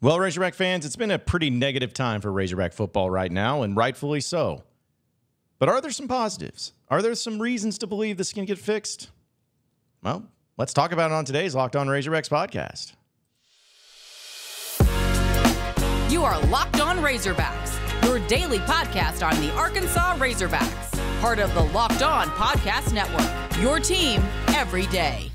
Well, Razorback fans, it's been a pretty negative time for Razorback football right now, and rightfully so. But are there some positives? Are there some reasons to believe this can get fixed? Well, let's talk about it on today's Locked On Razorbacks podcast. You are Locked On Razorbacks, your daily podcast on the Arkansas Razorbacks, part of the Locked On Podcast Network, your team every day.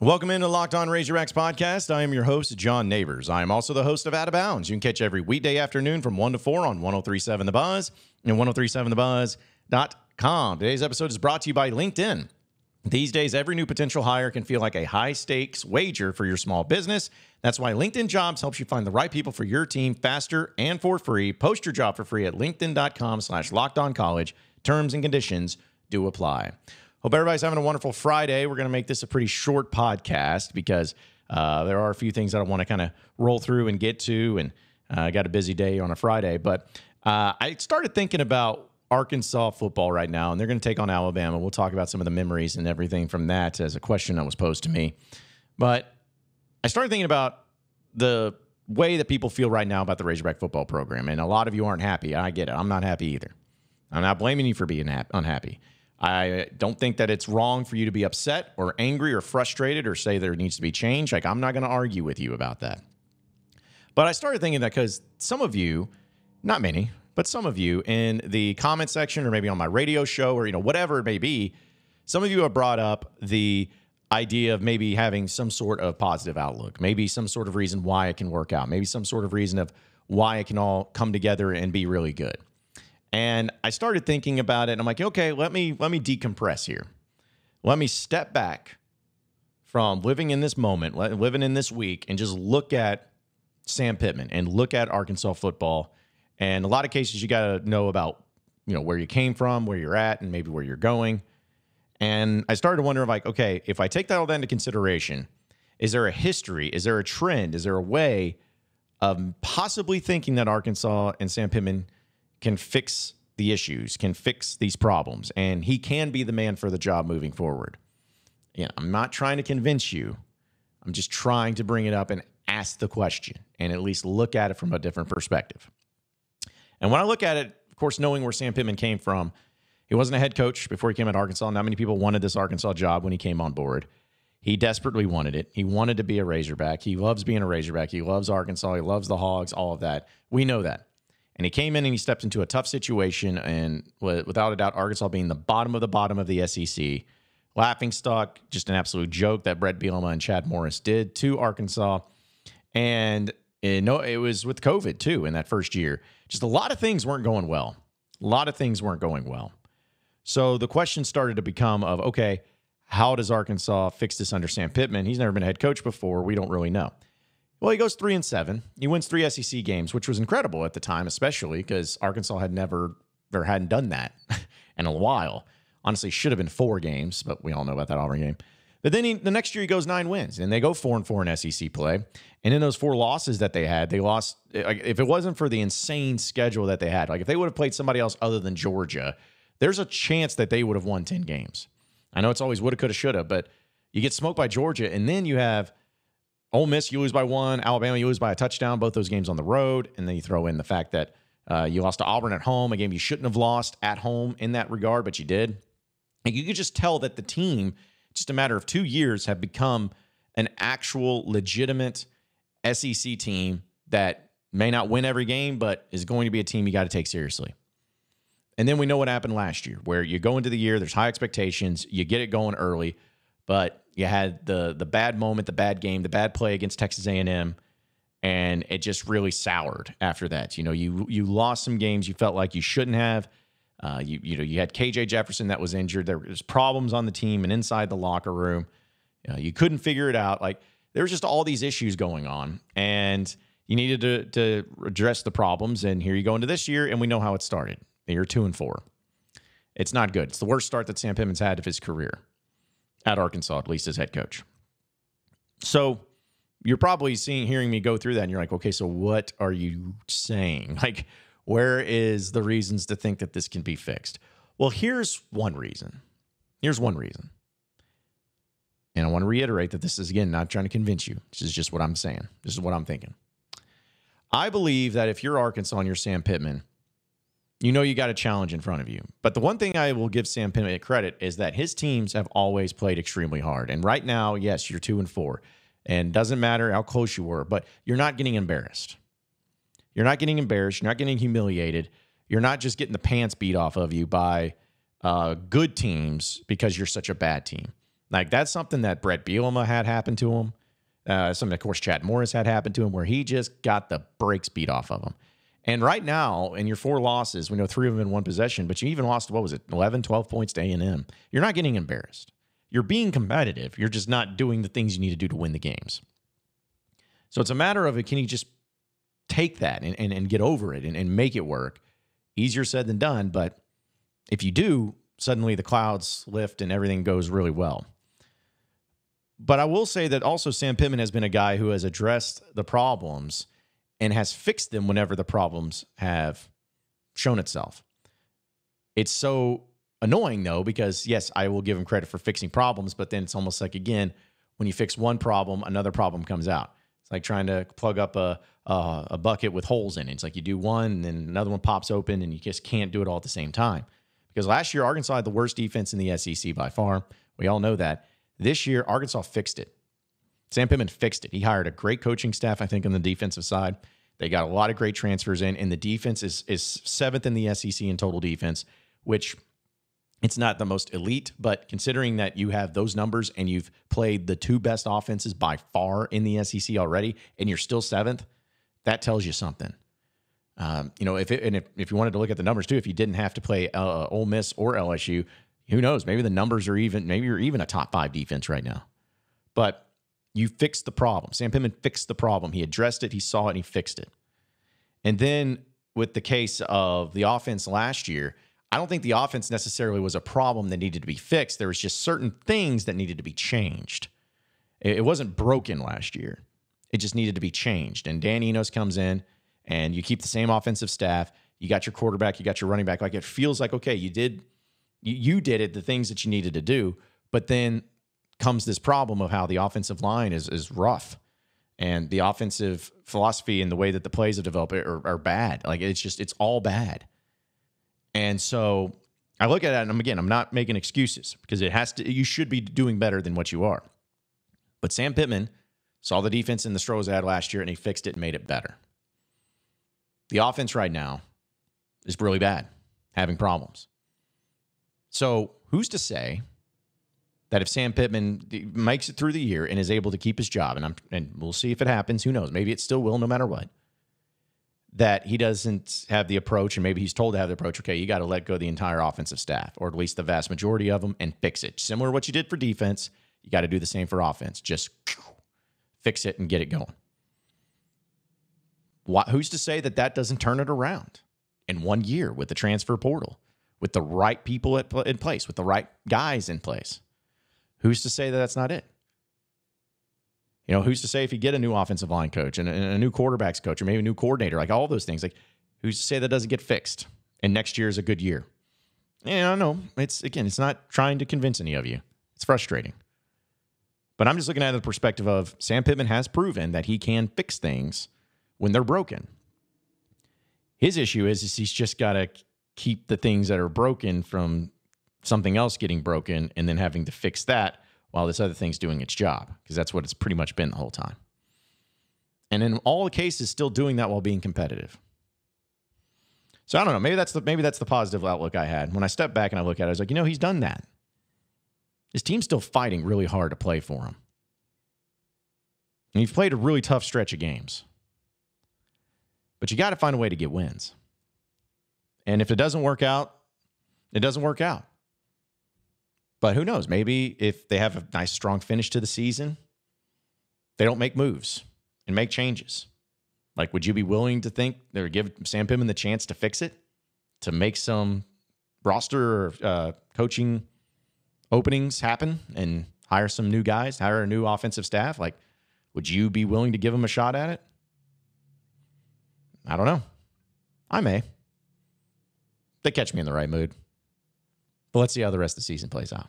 Welcome into Locked On Razorbacks podcast. I am your host, John Nabors. I am also the host of Out of Bounds. You can catch every weekday afternoon from 1 to 4 on 103.7 The Buzz and 103.7thebuzz.com. Today's episode is brought to you by LinkedIn. These days, every new potential hire can feel like a high-stakes wager for your small business. That's why LinkedIn Jobs helps you find the right people for your team faster and for free. Post your job for free at linkedin.com/lockedoncollege. Terms and conditions do apply. Hope everybody's having a wonderful Friday. We're going to make this a pretty short podcast because there are a few things that I want to kind of roll through and get to, and I got a busy day on a Friday. But I started thinking about Arkansas football right now, and they're going to take on Alabama. We'll talk about some of the memories and everything from that as a question that was posed to me. But I started thinking about the way that people feel right now about the Razorback football program, and a lot of you aren't happy. I get it. I'm not happy either. I'm not blaming you for being unhappy. I don't think that it's wrong for you to be upset or angry or frustrated or say there needs to be change. Like, I'm not going to argue with you about that. But I started thinking that because some of you, not many, but some of you in the comment section or maybe on my radio show or, whatever it may be, some of you have brought up the idea of maybe having some sort of positive outlook, maybe some sort of reason why it can work out, maybe some sort of reason of why it can all come together and be really good. And I started thinking about it, and I'm like, okay, let me decompress here. Let me step back from living in this moment, living in this week, and just look at Sam Pittman and look at Arkansas football. And a lot of cases, you got to know about, where you came from, where you're at, and maybe where you're going. And I started wondering, like, okay, if I take that all that into consideration, is there a history? Is there a trend? Is there a way of possibly thinking that Arkansas and Sam Pittman can fix the issues, can fix these problems, and he can be the man for the job moving forward? I'm not trying to convince you. I'm just trying to bring it up and ask the question and at least look at it from a different perspective. And when I look at it, of course, knowing where Sam Pittman came from, he wasn't a head coach before he came at Arkansas. Not many people wanted this Arkansas job when he came on board. He desperately wanted it. He wanted to be a Razorback. He loves being a Razorback. He loves Arkansas. He loves the Hogs, all of that. We know that. And he came in and he stepped into a tough situation, and without a doubt, Arkansas being the bottom of the SEC. Laughingstock, just an absolute joke that Brett Bielema and Chad Morris did to Arkansas. And it was with COVID, too, in that first year. Just a lot of things weren't going well. So the question started to become of, okay, how does Arkansas fix this under Sam Pittman? He's never been a head coach before. We don't really know. Well, he goes 3-7. He wins 3 SEC games, which was incredible at the time, especially because Arkansas hadn't done that in a while. Honestly, should have been 4 games, but we all know about that Auburn game. But then the next year he goes 9 wins, and they go 4-4 in SEC play. And in those 4 losses that they had, they lost. If it wasn't for the insane schedule that they had, like if they would have played somebody else other than Georgia, there's a chance that they would have won 10 games. I know it's always woulda, coulda, shoulda, but you get smoked by Georgia, and then you have Ole Miss, you lose by 1. Alabama, you lose by a touchdown, both those games on the road. And then you throw in the fact that you lost to Auburn at home, a game you shouldn't have lost at home in that regard, but you did. And you could just tell that the team, just a matter of 2 years, have become an actual legitimate SEC team that may not win every game, but is going to be a team you got to take seriously. And then we know what happened last year, where you go into the year, there's high expectations, you get it going early, but you had the bad moment, the bad game, the bad play against Texas A&M, and it just really soured after that. You lost some games you felt like you shouldn't have. You had KJ Jefferson that was injured. There was problems on the team and inside the locker room. You couldn't figure it out. Like, there was just all these issues going on, and you needed to address the problems. And here you go into this year, and we know how it started. You're 2-4. It's not good. It's the worst start that Sam Pittman's had of his career at Arkansas, at least as head coach. So you're probably hearing me go through that, and you're like, okay, so what are you saying? Like, where is the reasons to think that this can be fixed? Well, here's one reason. And I want to reiterate that this is, again, not trying to convince you. This is just what I'm saying. This is what I'm thinking. I believe that if you're Arkansas and you're Sam Pittman, you know you got a challenge in front of you. But the one thing I will give Sam Pittman credit is that his teams have always played extremely hard. And right now, yes, you're 2-4. And doesn't matter how close you were, but you're not getting embarrassed. You're not getting embarrassed. You're not getting humiliated. You're not just getting the pants beat off of you by good teams because you're such a bad team. Like, that's something that Brett Bielema had happen to him. Something, of course, Chad Morris had happened to him, where he just got the brakes beat off of him. And right now, in your 4 losses, we know 3 of them in one possession, but you even lost, 11, 12 points to A&M. You're not getting embarrassed. You're being competitive. You're just not doing the things you need to do to win the games. So it's a matter of, can you just take that and get over it and make it work? Easier said than done, but if you do, suddenly the clouds lift and everything goes really well. But I will say that also Sam Pittman has been a guy who has addressed the problems and has fixed them whenever the problems have shown itself. It's so annoying, though, because, yes, I will give him credit for fixing problems, but then it's almost like, again, when you fix one problem, another problem comes out. It's like trying to plug up a bucket with holes in it. It's like you do one, and then another one pops open, and you just can't do it all at the same time. Because last year, Arkansas had the worst defense in the SEC by far. We all know that. This year, Arkansas fixed it. Sam Pittman fixed it. He hired a great coaching staff, I think, on the defensive side. They got a lot of great transfers in, and the defense is 7th in the SEC in total defense, which it's not the most elite, but considering that you have those numbers and you've played the 2 best offenses by far in the SEC already, and you're still 7th, that tells you something. If you wanted to look at the numbers too, if you didn't have to play Ole Miss or LSU, who knows? Maybe the numbers are even. Maybe you're even a top 5 defense right now. But you fixed the problem. Sam Pittman fixed the problem. He addressed it. He saw it, and he fixed it. And then with the case of the offense last year, I don't think the offense necessarily was a problem that needed to be fixed. There was just certain things that needed to be changed. It wasn't broken last year. It just needed to be changed. And Dan Enos comes in, and you keep the same offensive staff. You got your quarterback. You got your running back. Like, it feels like, okay, you did it, the things that you needed to do. But then comes this problem of how the offensive line is rough. And the offensive philosophy and the way that the plays have developed are bad. Like, it's all bad. And so I look at it, and I'm not making excuses, because you should be doing better than what you are. But Sam Pittman saw the defense in the Stros had last year, and he fixed it and made it better. The offense right now is really bad, having problems. So who's to say that if Sam Pittman makes it through the year and is able to keep his job, and we'll see if it happens, who knows, maybe it still will no matter what, that he doesn't have the approach, and maybe he's told to have the approach, okay, you got to let go of the entire offensive staff, or at least the vast majority of them, and fix it. Similar to what you did for defense, you got to do the same for offense. Just fix it and get it going. Who's to say that doesn't turn it around in 1 year with the transfer portal, with the right people in place, with the right guys in place? Who's to say that that's not it? Who's to say if you get a new offensive line coach and a new quarterbacks coach, or maybe a new coordinator, like all those things, like, who's to say that doesn't get fixed and next year is a good year? I don't know. It's not trying to convince any of you. It's frustrating. But I'm just looking at it the perspective of Sam Pittman has proven that he can fix things when they're broken. His issue is he's just got to keep the things that are broken from something else getting broken and then having to fix that while this other thing's doing its job, because that's what it's pretty much been the whole time. And in all the cases, still doing that while being competitive. So I don't know. Maybe that's the positive outlook I had. When I step back and I look at it, I was like, he's done that. His team's still fighting really hard to play for him. And he's played a really tough stretch of games. But you got to find a way to get wins. And if it doesn't work out, it doesn't work out. But who knows? Maybe if they have a nice, strong finish to the season, they don't make moves and make changes. Like, would you be willing to think or give Sam Pittman the chance to fix it, to make some roster or coaching openings happen and hire some new guys, hire a new offensive staff? Like, would you be willing to give him a shot at it? I don't know. I may. They catch me in the right mood. But let's see how the rest of the season plays out.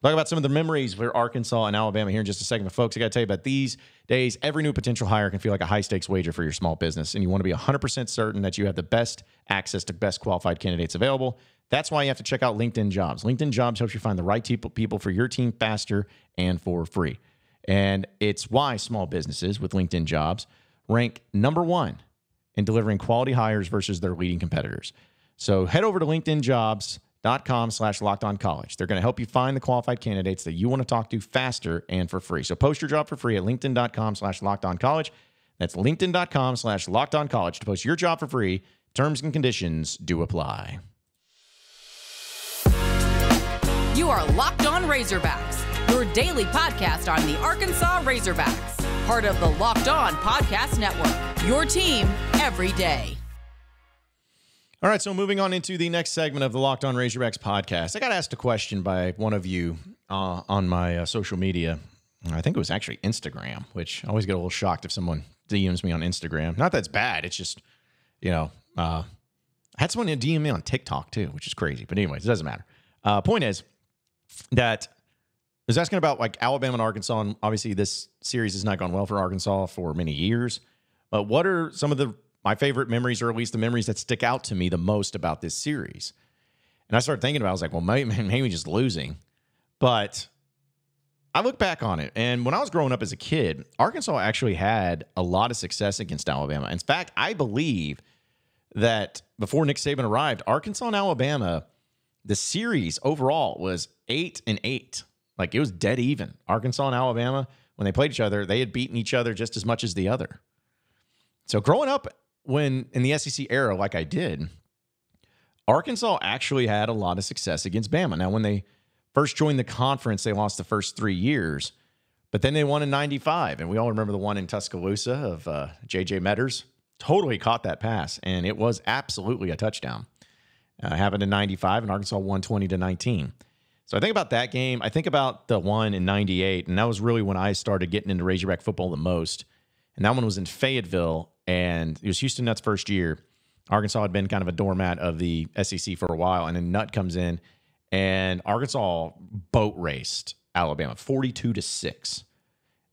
Talk about some of the memories for Arkansas and Alabama here in just a second. But folks, I got to tell you about these days. Every new potential hire can feel like a high-stakes wager for your small business, and you want to be 100% certain that you have the best access to best qualified candidates available. That's why you have to check out LinkedIn Jobs. LinkedIn Jobs helps you find the right people for your team faster and for free. And it's why small businesses with LinkedIn Jobs rank number one in delivering quality hires versus their leading competitors. So head over to LinkedInjobs.com/LockedOnCollege. They're going to help you find the qualified candidates that you want to talk to faster and for free. So post your job for free at LinkedIn.com/LockedOnCollege. That's LinkedIn.com/LockedOnCollege to post your job for free. Terms and conditions do apply. You are Locked On Razorbacks, your daily podcast on the Arkansas Razorbacks, part of the Locked On Podcast Network, your team every day. All right, so moving on into the next segment of the Locked On Razorbacks podcast. I got asked a question by one of you on my social media. I think it was actually Instagram, which I always get a little shocked if someone DMs me on Instagram. Not that it's bad. It's just, I had someone DM me on TikTok too, which is crazy. But anyways, it doesn't matter. Point is that I was asking about like Alabama and Arkansas, and obviously this series has not gone well for Arkansas for many years. But what are some of my favorite memories, or at least the memories that stick out to me the most about this series? And I started thinking about it. I was like, well, maybe just losing. But I look back on it, and when I was growing up as a kid, Arkansas actually had a lot of success against Alabama. In fact, I believe that before Nick Saban arrived, Arkansas and Alabama, the series overall was 8-8. Like, it was dead even. Arkansas and Alabama, when they played each other, they had beaten each other just as much as the other. So growing up in the SEC era, like I did, Arkansas actually had a lot of success against Bama. Now, when they first joined the conference, they lost the first 3 years, but then they won in 95. And we all remember the one in Tuscaloosa of J.J. Metters. Totally caught that pass, and it was absolutely a touchdown. Happened in 95, and Arkansas won 20-19. So I think about that game. I think about the one in 98, and that was really when I started getting into Razorback football the most. And that one was in Fayetteville, and it was Houston Nutt's first year. Arkansas had been kind of a doormat of the SEC for a while, and then Nutt comes in, and Arkansas boat raced Alabama 42-6.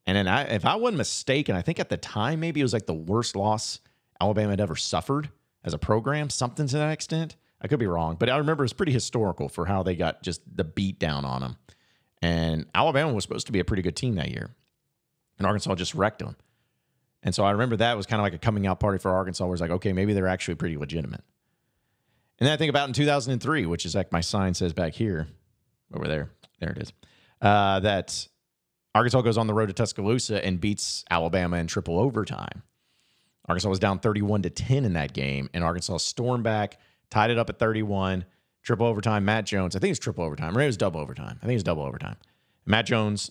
And then if I wasn't mistaken, I think at the time maybe it was like the worst loss Alabama had ever suffered as a program, something to that extent. I could be wrong, but I remember it was pretty historical for how they got just the beat down on them. And Alabama was supposed to be a pretty good team that year, and Arkansas just wrecked them. And so I remember that was kind of like a coming out party for Arkansas, where it's like, okay, maybe they're actually pretty legitimate. And then I think about in 2003, which is like my sign says back here, over there. There it is. That Arkansas goes on the road to Tuscaloosa and beats Alabama in triple overtime. Arkansas was down 31-10 in that game, and Arkansas stormed back, tied it up at 31, triple overtime. Matt Jones, I think it's triple overtime, or it was double overtime. I think it's double overtime. Matt Jones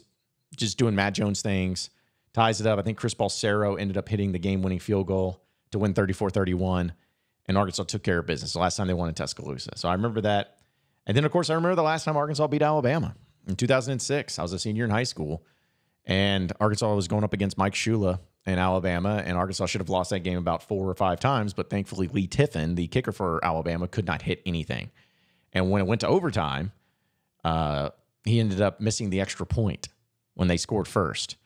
just doing Matt Jones things, ties it up. I think Chris Balsero ended up hitting the game-winning field goal to win 34-31, and Arkansas took care of business. The last time they won in Tuscaloosa. So I remember that. And then, of course, I remember the last time Arkansas beat Alabama in 2006. I was a senior in high school, and Arkansas was going up against Mike Shula in Alabama, and Arkansas should have lost that game about 4 or 5 times, but thankfully Lee Tiffin, the kicker for Alabama, could not hit anything. And when it went to overtime, he ended up missing the extra point when they scored first.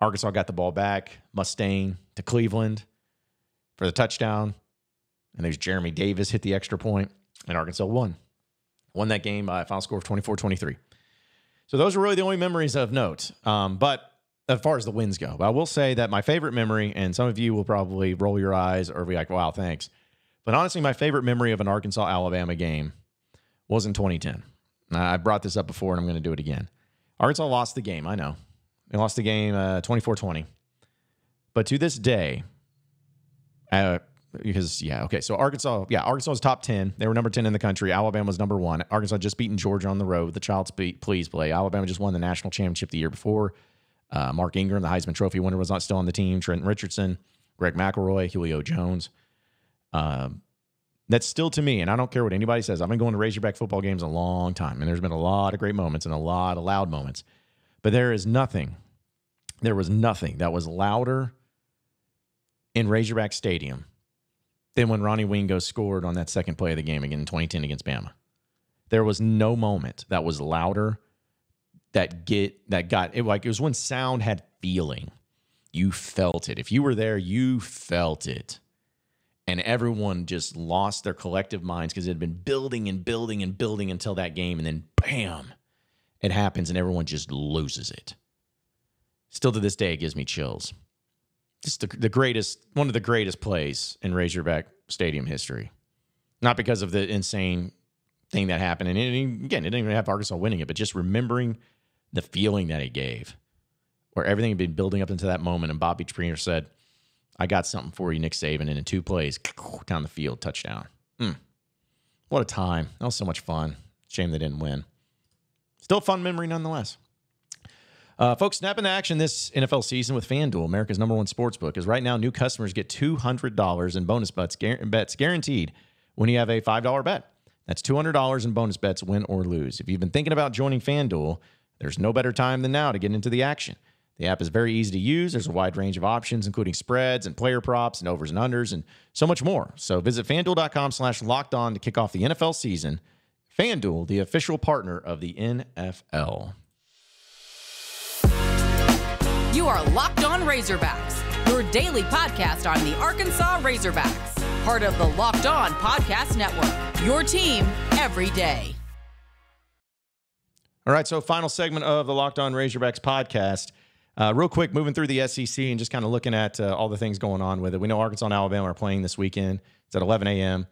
Arkansas got the ball back, Mustaine to Cleveland for the touchdown, and there's Jeremy Davis hit the extra point, and Arkansas won that game by a final score of 24-23. So those are really the only memories of note. But as far as the wins go, but I will say that my favorite memory, and some of you will probably roll your eyes or be like, wow, thanks. But honestly, my favorite memory of an Arkansas-Alabama game was in 2010. I brought this up before, and I'm going to do it again. Arkansas lost the game, I know. They lost the game 24-20. But to this day, so Arkansas was top 10. They were number 10 in the country. Alabama was number 1. Arkansas just beaten Georgia on the road. The Child's Please play. Alabama just won the national championship the year before. Mark Ingram, the Heisman Trophy winner, was not still on the team. Trent Richardson, Greg McElroy, Julio Jones. That's still, to me, and I don't care what anybody says, I've been going to Razorback football games a long time, and there's been a lot of great moments and a lot of loud moments. But there was nothing that was louder in Razorback Stadium than when Ronnie Wingo scored on that second play of the game again in 2010 against Bama. There was no moment that was louder that got it. Like, it was when sound had feeling. You felt it. If you were there, you felt it. And everyone just lost their collective minds because it had been building and building and building until that game. And then, bam, it happens and everyone just loses it. Still to this day, it gives me chills. Just one of the greatest plays in Razorback Stadium history. Not because of the insane thing that happened. And it didn't even have Arkansas winning it, but just remembering the feeling that it gave, where everything had been building up into that moment. And Bobby Trainer said, I got something for you, Nick Saban. And in 2 plays, down the field, touchdown. What a time. That was so much fun. Shame they didn't win. Still a fun memory nonetheless. Folks, snap into action this NFL season with FanDuel, America's #1 sportsbook, because right now new customers get $200 in bonus bets guaranteed when you have a $5 bet. That's $200 in bonus bets, win or lose. If you've been thinking about joining FanDuel, there's no better time than now to get into the action. The app is very easy to use. There's a wide range of options, including spreads and player props and overs and unders and so much more. So visit FanDuel.com/lockedon to kick off the NFL season. FanDuel, the official partner of the NFL. You are Locked On Razorbacks, your daily podcast on the Arkansas Razorbacks, part of the Locked On Podcast Network, your team every day. All right, so final segment of the Locked On Razorbacks podcast. Real quick, moving through the SEC and just kind of looking at all the things going on with it. We know Arkansas and Alabama are playing this weekend. It's at 11 a.m.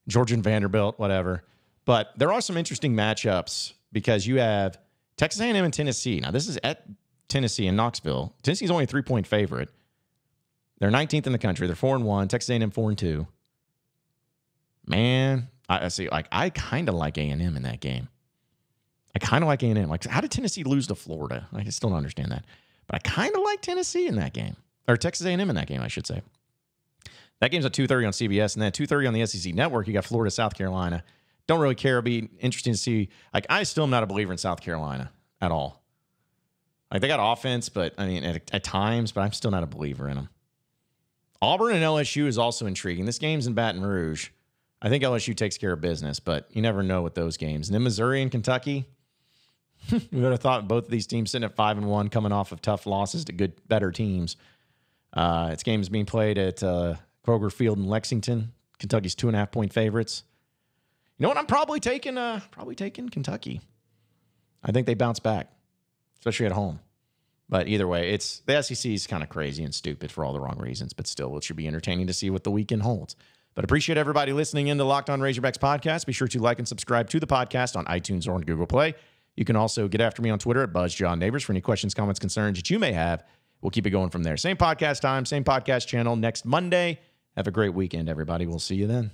Georgia and Vanderbilt, whatever. But there are some interesting matchups because you have Texas A&M and Tennessee. Now, this is at Tennessee in Knoxville. Tennessee's only a 3-point favorite. They're 19th in the country. They're 4-1. Texas A&M 4-2. Man, I see. Like, I kind of like A&M in that game. I kind of like A&M. Like, how did Tennessee lose to Florida? I still don't understand that. But I kind of like Tennessee in that game. Or Texas A&M in that game, I should say. That game's at 2:30 on CBS. And then at 2:30 on the SEC Network, you got Florida, South Carolina. Don't really care. It'll be interesting to see. Like, I still am not a believer in South Carolina at all. Like, they got offense, but I mean, at times, but I'm still not a believer in them. Auburn and LSU is also intriguing. This game's in Baton Rouge. I think LSU takes care of business, but you never know with those games. And then Missouri and Kentucky, we would have thought both of these teams sitting at 5-1, coming off of tough losses to better teams. Its game is being played at Kroger Field in Lexington. Kentucky's 2.5-point favorites. You know what? I'm probably taking Kentucky. I think they bounce back, especially at home. But either way, the SEC is kind of crazy and stupid for all the wrong reasons. But still, it should be entertaining to see what the weekend holds. But appreciate everybody listening in to Locked On Razorbacks podcast. Be sure to like and subscribe to the podcast on iTunes or on Google Play. You can also get after me on Twitter at BuzzJohnNabors for any questions, comments, concerns that you may have. We'll keep it going from there. Same podcast time, same podcast channel next Monday. Have a great weekend, everybody. We'll see you then.